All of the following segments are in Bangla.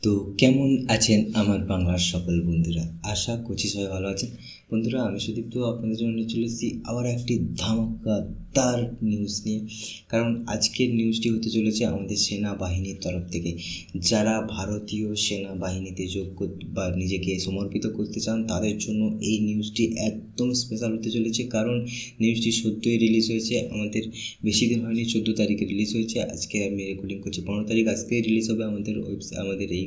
তো কেমন আছেন আমার বাংলার সকল বন্ধুরা? আশা করছি সবাই ভালো আছেন। বন্ধুরা, আমি সুদীপ্ত আপনাদের জন্য নিয়ে চলে এসেছি আবার একটি ধামাকাদার নিউজ নিয়ে। কারণ আজকের নিউজটি হতে চলেছে আমাদের সেনাবাহিনীর তরফ থেকে। যারা ভারতীয় সেনাবাহিনীতে যোগ বা নিজেকে সমর্পিত করতে চান তাদের জন্য এই নিউজটি একদম স্পেশাল হতে চলেছে। কারণ নিউজটি সদ্যই রিলিজ হয়েছে, আমাদের বেশি দিন হয়নি, 14 তারিখে রিলিজ হয়েছে। আজকে আমি রেকর্ডিং করছি 15 তারিখ, আজকেই রিলিজ হবে আমাদের এই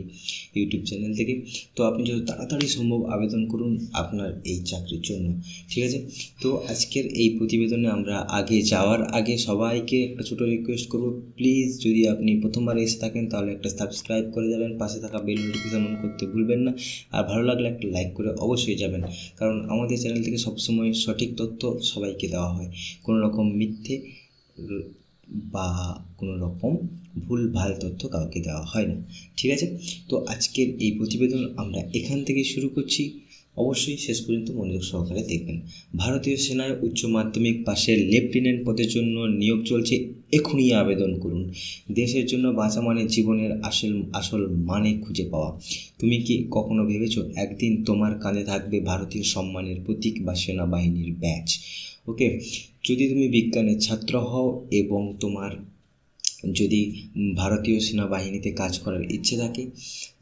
ইউটিউব চ্যানেল থেকে। তো আপনি যত তাড়াতাড়ি সম্ভব আবেদন করুন আপনার এই চাকরির জন্য, ঠিক আছে? তো আজকের এই প্রতিবেদনে আমরা আগে যাওয়ার আগে সবাইকে একটা ছোটো রিকোয়েস্ট করব, প্লিজ যদি আপনি প্রথমবার এসে থাকেন তাহলে একটা সাবস্ক্রাইব করে যাবেন, পাশে থাকা বেল নোটিফিকেশন অন করতে ভুলবেন না। আর ভালো লাগলে একটা লাইক করে অবশ্যই যাবেন, কারণ আমাদের চ্যানেল থেকে সবসময় সঠিক তথ্য সবাইকে দেওয়া হয়, কোনো রকম মিথ্যে বা কোনো রকম ভুল ভাল তথ্য কাউকে দেওয়া হয় না, ঠিক আছে? তো আজকের এই প্রতিবেদন আমরা এখান থেকে শুরু করছি, অবশ্যই শেষ পর্যন্ত মনোযোগ সহকারে দেখবেন। ভারতীয় সেনায় উচ্চ মাধ্যমিক পাশের লেফটেন্যান্ট পদের জন্য নিয়োগ চলছে, এখনই আবেদন করুন। দেশের জন্য বাঁচা মানে জীবনের আসল মানে খুঁজে পাওয়া। তুমি কি কখনো ভেবেছো একদিন তোমার কাঁধে থাকবে ভারতীয় সম্মানের প্রতীক বা সেনাবাহিনীর ব্যাজ? ওকে, যদি তুমি বিজ্ঞানের ছাত্র হও এবং তোমার যদি ভারতীয় সেনাবাহিনীতে কাজ করার ইচ্ছে থাকে,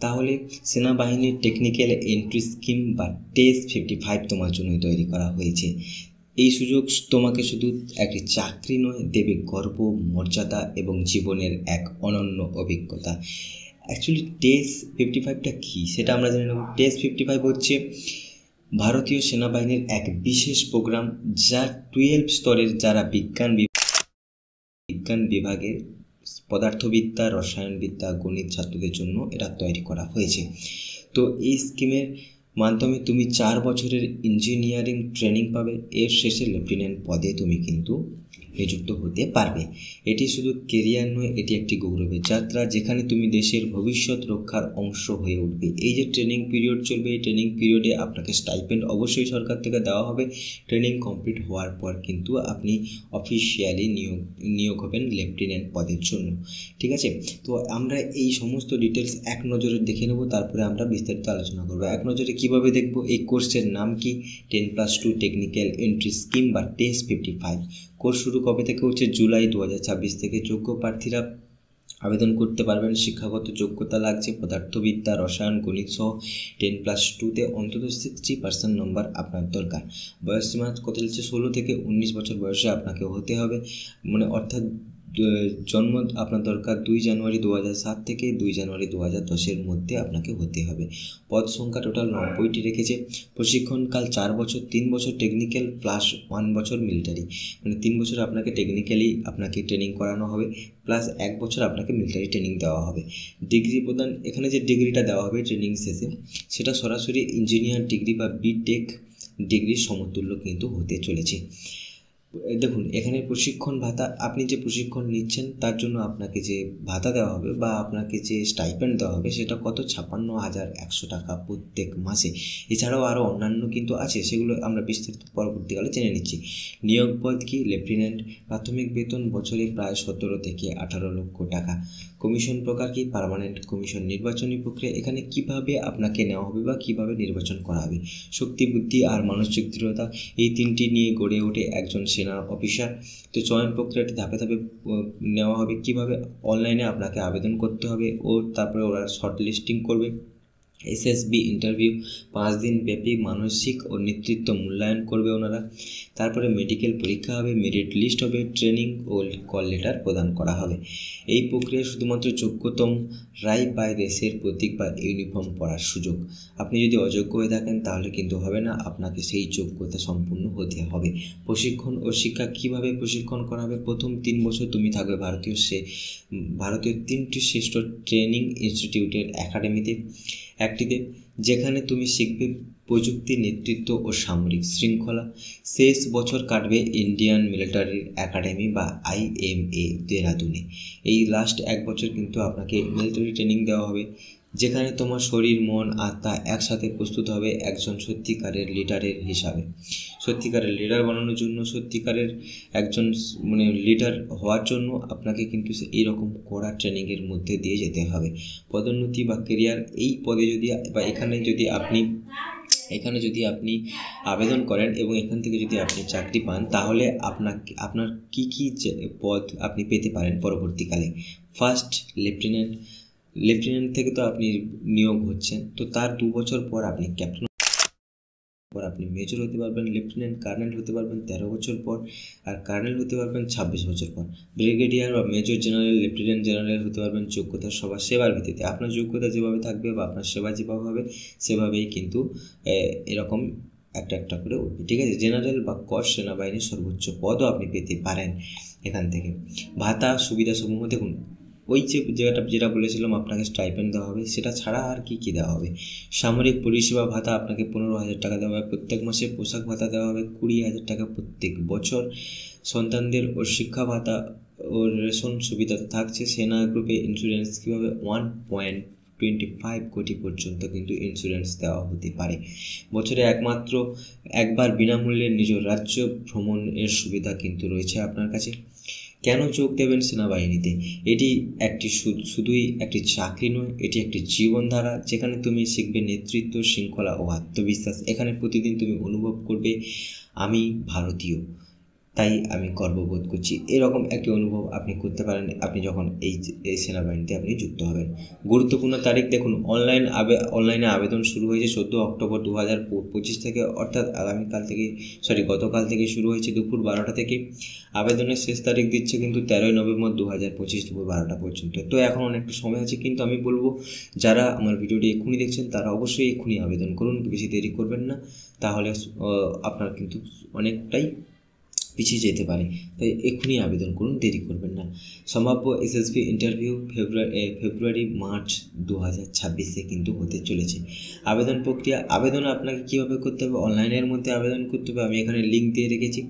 তাহলে সেনাবাহিনীর টেকনিক্যাল এন্ট্রি স্কিম বা টেস 55 তোমার জন্যই তৈরি করা হয়েছে। এই সুযোগ তোমাকে শুধু একটি চাকরি নয়, দেবে গর্ব, মর্যাদা এবং জীবনের এক অনন্য অভিজ্ঞতা। অ্যাকচুয়ালি টেস 55টা কী সেটা আমরা জেনে নেব। টেস 55 হচ্ছে ভারতীয় সেনাবাহিনীর এক বিশেষ প্রোগ্রাম, যা 12 স্তরের যারা বিজ্ঞান বিভাগের পদার্থবিদ্যা, রসায়নবিদ্যা, গণিত ছাত্রদের জন্য এটা তৈরি করা হয়েছে। তো এই স্কিমের মাধ্যমে তুমি 4 বছরের ইঞ্জিনিয়ারিং ট্রেনিং পাবে, এর শেষে লেফটেন্যান্ট পদে তুমি কিন্তু নিযুক্ত হতে পারবে। এটি শুধু কেরিয়ার নয়, এটি একটি গৌরবের যাত্রা যেখানে তুমি দেশের ভবিষ্যৎ রক্ষার অংশ হয়ে উঠবে। এই যে ট্রেনিং পিরিয়ড চলবে, এই ট্রেনিং পিরিয়ডে আপনাকে স্টাইপেন্ড অবশ্যই সরকার থেকে দেওয়া হবে। ট্রেনিং কমপ্লিট হওয়ার পর কিন্তু আপনি অফিসিয়ালি নিয়োগ হবেন লেফটেন্যান্ট পদের জন্য, ঠিক আছে? তো আমরা এই সমস্ত ডিটেলস এক নজরে দেখে নেব, তারপরে আমরা বিস্তারিত আলোচনা করব। এক নজরে কীভাবে দেখব? এই কোর্সের নাম কি? 10+2 টেকনিক্যাল এন্ট্রি স্কিম বা টেস 55। কোর্স শুরু কবে থেকে হচ্ছে? জুলাই 2026 থেকে। যোগ্য প্রার্থীরা আবেদন করতে পারবেন। শিক্ষাগত যোগ্যতা লাগছে পদার্থবিদ্যা, রসায়ন, গণিত সহ 10+2তে অন্তত 60% নম্বর আপনার দরকার। বয়সসীমা কত চলছে? 16 থেকে 19 বছর বয়সে আপনাকে হতে হবে, মানে অর্থাৎ জন্ম আপনার দরকার 2 জানুয়ারি 2007 থেকে 2 জানুয়ারি 2010-এর মধ্যে আপনাকে হতে হবে। পদ সংখ্যা টোটাল 90টি রেখেছে। প্রশিক্ষণকাল 4 বছর, 3 বছর টেকনিক্যাল প্লাস 1 বছর মিলিটারি, মানে 3 বছর আপনাকে টেকনিক্যালি আপনাকে ট্রেনিং করানো হবে, প্লাস 1 বছর আপনাকে মিলিটারি ট্রেনিং দেওয়া হবে। ডিগ্রি প্রদান, এখানে যে ডিগ্রিটা দেওয়া হবে ট্রেনিং শেষে, সেটা সরাসরি ইঞ্জিনিয়ার ডিগ্রি বা বিটেক ডিগ্রির সমতুল্য কিন্তু হতে চলেছে। দেখুন, এখানে প্রশিক্ষণ ভাতা, আপনি যে প্রশিক্ষণ নিচ্ছেন তার জন্য আপনাকে যে ভাতা দেওয়া হবে বা আপনাকে যে স্টাইপেন্ড দেওয়া হবে সেটা কত? 56,100 টাকা প্রত্যেক মাসে। এছাড়াও আরও অন্যান্য কিন্তু আছে, সেগুলো আমরা বিস্তারিত পরবর্তীকালে জেনে নিচ্ছি। নিয়োগ পদ কি? লেফটেন্যান্ট। প্রাথমিক বেতন বছরে প্রায় 17 থেকে 18 লক্ষ টাকা। কমিশন প্রকার কি? Permanent commission. নির্বাচনী প্রক্রিয়া, এখানে কিভাবে আপনাকে নেওয়া হবে বা কিভাবে নির্বাচন করা হবে? শক্তি, বুদ্ধি আর মানসিক দৃঢ়তা, এই তিনটি নিয়ে গড়ে ওঠে একজন সেনা অফিসার। তো চয়ন প্রক্রিয়াটি ধাপে ধাপে নেওয়া হবে। কিভাবে? অনলাইনে আপনাকে আবেদন করতে হবে ও তারপরে ওরা শর্ট লিস্টিং করবে। এসএসবি ইন্টারভিউ, 5 দিন ব্যাপী মানসিক ও নেতৃত্ব মূল্যায়ন করবে ওনারা। তারপরে মেডিকেল পরীক্ষা হবে, মেরিট লিস্ট হবে, ট্রেনিং ও কল লেটার প্রদান করা হবে। এই প্রক্রিয়া শুধুমাত্র যোগ্যতম রাই পায় দেশের প্রতীক বা ইউনিফর্ম পরার সুযোগ। আপনি যদি অযোগ্য হয়ে থাকেন তাহলে কিন্তু হবে না, আপনাকে সেই যোগ্যতা সম্পূর্ণ হতে হবে। প্রশিক্ষণ ও শিক্ষা, কীভাবে প্রশিক্ষণ করা হবে? প্রথম 3 বছর তুমি থাকবে ভারতীয় 3টি শ্রেষ্ঠ ট্রেনিং ইনস্টিটিউটের একাডেমিতে একটিতে, যেখানে তুমি শিখবে প্রযুক্তি, নেতৃত্ব ও সামরিক শৃঙ্খলা। শেষ বছর কাটবে ইন্ডিয়ান মিলিটারির একাডেমি বা IMA দেরাদুনে। এই লাস্ট 1 বছর কিন্তু আপনাকে মিলিটারি ট্রেনিং দেওয়া হবে, যেখানে তোমার শরীর, মন, আত্মা একসাথে প্রস্তুত হবে একজন সত্যিকারের লিডারের হিসাবে। সত্যিকারের লিডার বানানোর জন্য, সত্যিকারের একজন লিডার হওয়ার জন্য আপনাকে কিন্তু এইরকম কড়া ট্রেনিংয়ের মধ্যে দিয়ে যেতে হবে। পদোন্নতি বা কেরিয়ার, এই পদে যদি বা এখানে যদি আপনি আবেদন করেন এবং এখান থেকে যদি আপনি চাকরি পান, তাহলে আপনার কী পদ আপনি পেতে পারেন পরবর্তীকালে। ফার্স্ট লেফটেন্যান্ট থেকে তো আপনি নিয়োগ হচ্ছেন, তো তার 2 বছর পর আপনি ক্যাপ্টেন, পর আপনি মেজর হতে পারবেন, লেফটেন্যান্ট কর্নেল হতে পারবেন 13 বছর পর, আর কর্নেল হতে পারবেন 26 বছর পর। ব্রিগেডিয়ার বা মেজর জেনারেল, লেফটেন্যান্ট জেনারেল হতে পারবেন যোগ্যতা সেবার ভিত্তিতে। আপনার যোগ্যতা যেভাবে থাকবে বা আপনার সেবা যেভাবে হবে সেভাবেই কিন্তু এরকম একটা করে উঠবে, ঠিক আছে। জেনারেল বা কর সেনাবাহিনীর সর্বোচ্চ পদও আপনি পেতে পারেন এখান থেকে। ভাতা সুবিধাসমূহ দেখুন, ওই যেটা বলেছিলাম আপনাকে স্টাইপেন্ড দেওয়া হবে, সেটা ছাড়া আর কি দেওয়া হবে। সামরিক পরিষেবা ভাতা আপনাকে 15,000 টাকা দেওয়া হবে প্রত্যেক মাসে। পোশাক ভাতা দেওয়া হবে 20,000 টাকা প্রত্যেক বছর। সন্তানদের ও শিক্ষা ভাতা ও রেশন সুবিধা থাকছে। সেনা গ্রুপে ইন্স্যুরেন্স কীভাবে 1.25 কোটি পর্যন্ত কিন্তু ইন্স্যুরেন্স দেওয়া হতে পারে। বছরে একবার বিনামূল্যে নিজ রাজ্য ভ্রমণের সুবিধা কিন্তু রয়েছে আপনার কাছে। কেন যোগ দেবেন সেনাবাহিনীতে? এটি শুধুই একটি চাকরি নয়, এটি একটি জীবনধারা, যেখানে তুমি শিখবে নেতৃত্ব, শৃঙ্খলা ও আত্মবিশ্বাস। এখানে প্রতিদিন তুমি অনুভব করবে আমি ভারতীয়, তাই আমি গর্ববোধ করছি। এরকম একটি অনুভব আপনি করতে পারেন আপনি যখন এই সেনাবাহিনীতে আপনি যুক্ত হবেন। গুরুত্বপূর্ণ তারিখ দেখুন, অনলাইনে আবেদন শুরু হয়েছে 14 অক্টোবর 2025 থেকে, অর্থাৎ গতকাল থেকে শুরু হয়েছে দুপুর 12টা থেকে। আবেদনের শেষ তারিখ দিচ্ছে কিন্তু 13 নভেম্বর 2025 দুপুর 12টা পর্যন্ত। তো এখন অনেকটা সময় আছে, কিন্তু আমি বলবো যারা আমার ভিডিওটি এক্ষুনি দেখছেন তারা অবশ্যই এক্ষুনি আবেদন করুন, বেশি দেরি করবেন না, তাহলে আপনার কিন্তু অনেকটাই পিছিয়ে যেতে পারে। তাই এক্ষুনি আবেদন করুন, দেরি করবেন না। সম্ভাব্য SSB ইন্টারভিউ ফেব্রুয়ারি-মার্চ 2026 কিন্তু হতে চলেছে। আবেদন প্রক্রিয়া, আবেদন আপনাকে কীভাবে করতে হবে? অনলাইনের মধ্যে আবেদন করতে হবে, আমি এখানে লিঙ্ক দিয়ে রেখেছি,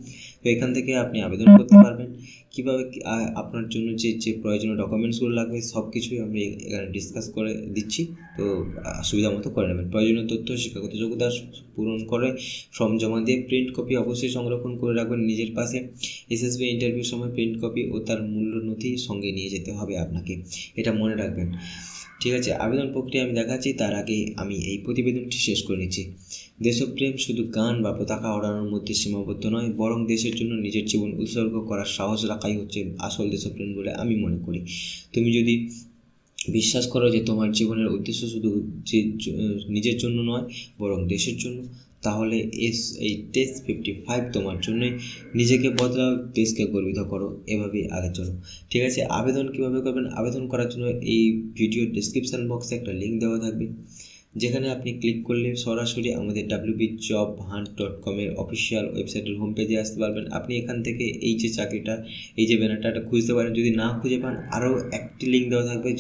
তো এখান থেকে আপনি আবেদন করতে পারবেন। কীভাবে আপনার জন্য যে প্রয়োজনীয় ডকুমেন্টসগুলো লাগবে সব কিছুই আমি এখানে ডিসকাস করে দিচ্ছি, তো সুবিধা মতো করে নেবেন। প্রয়োজনীয় তথ্য, শিক্ষাগত যোগ্যতা পূরণ করে ফর্ম জমা দিয়ে প্রিন্ট কপি অবশ্যই সংরক্ষণ করে রাখবেন নিজের পাশে। SSB ইন্টারভিউর সময় প্রিন্ট কপি ও তার মূল্য নথি সঙ্গে নিয়ে যেতে হবে আপনাকে, এটা মনে রাখবেন, ঠিক আছে। আবেদন প্রক্রিয়া আমি দেখাচ্ছি, তার আগে আমি এই প্রতিবেদনটি শেষ করে নিচ্ছি। দেশপ্রেম শুধু গান বা পতাকা ওড়ানোর মধ্যে সীমাবদ্ধ নয়, বরং দেশের জন্য নিজের জীবন উৎসর্গ করার সাহস রাখাই হচ্ছে আসল দেশপ্রেম বলে আমি মনে করি। তুমি যদি বিশ্বাস করো যে তোমার জীবনের উদ্দেশ্য শুধু নিজের জন্য নয় বরং দেশের জন্য, তাহলে এই টেস্ট 55 তোমার জন্যই। নিজেকে বদলাও, দেশকে গর্বিত করো, এভাবেই আগে চলো, ঠিক আছে। আবেদন কীভাবে করবেন? আবেদন করার জন্য এই ভিডিওর ডেসক্রিপশান বক্সে একটা লিঙ্ক দেওয়া থাকবে, যেখানে আপনি ক্লিক করলে সরাসরি আমাদের www.jobhunt.com এর অফিসিয়াল ওয়েবসাইটের হোম পেজে আসতে পারবেন। আপনি এখান থেকে এই যে ব্যানারটা খুঁজতে পারেন। যদি না খুঁজে পান, আরও একটি লিঙ্ক দেওয়া থাকবে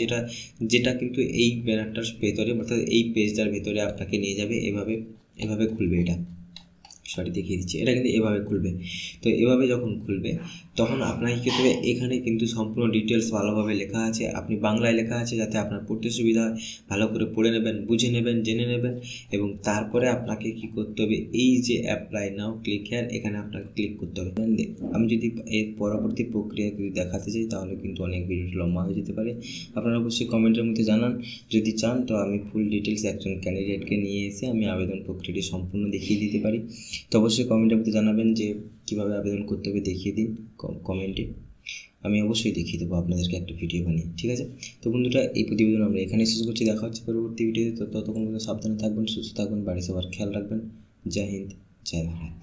যেটা কিন্তু এই ব্যানারটার ভেতরে, অর্থাৎ এই পেজটার ভেতরে আপনাকে নিয়ে যাবে। এভাবে খুলবে, দেখিয়ে দিচ্ছি, এটা কিন্তু এভাবে খুলবে। তো এভাবে যখন খুলবে তখন আপনাকে কী করতে হবে, এখানে কিন্তু সম্পূর্ণ ডিটেলস ভালোভাবে লেখা আছে, আপনি বাংলায় লেখা আছে যাতে আপনার পড়তে সুবিধা হয়। ভালো করে পড়ে নেবেন, বুঝে নেবেন, জেনে নেবেন, এবং তারপরে আপনাকে কী করতে হবে, এই যে অ্যাপ্লাই নাও ক্লিক হেয়ার, এখানে আপনাকে ক্লিক করতে হবে। আমি যদি এর পরবর্তী প্রক্রিয়া যদি দেখাতে চাই তাহলে কিন্তু অনেক ভিডিওটি লম্বা হয়ে যেতে পারে। আপনারা অবশ্যই কমেন্টের মধ্যে জানান, যদি চান তো আমি ফুল ডিটেলস একজন ক্যান্ডিডেটকে নিয়ে এসে আমি আবেদন প্রক্রিয়াটি সম্পূর্ণ দেখিয়ে দিতে পারি। তো অবশ্যই কমেন্টের মধ্যে জানাবেন যে কীভাবে আবেদন করতে হবে, দেখিয়ে দিন কমেন্টে, আমি অবশ্যই দেখিয়ে দেবো আপনাদেরকে একটা ভিডিও বানিয়ে, ঠিক আছে। তো বন্ধুরা, এই প্রতিবেদন আমরা এখানে শেষ করছি, দেখা হচ্ছে পরবর্তী ভিডিওতে। ততক্ষণ পর্যন্ত সাবধানে থাকবেন, সুস্থ থাকবেন, বাড়ি সবার খেয়াল রাখবেন। জয় হিন্দ, জয় ভারত।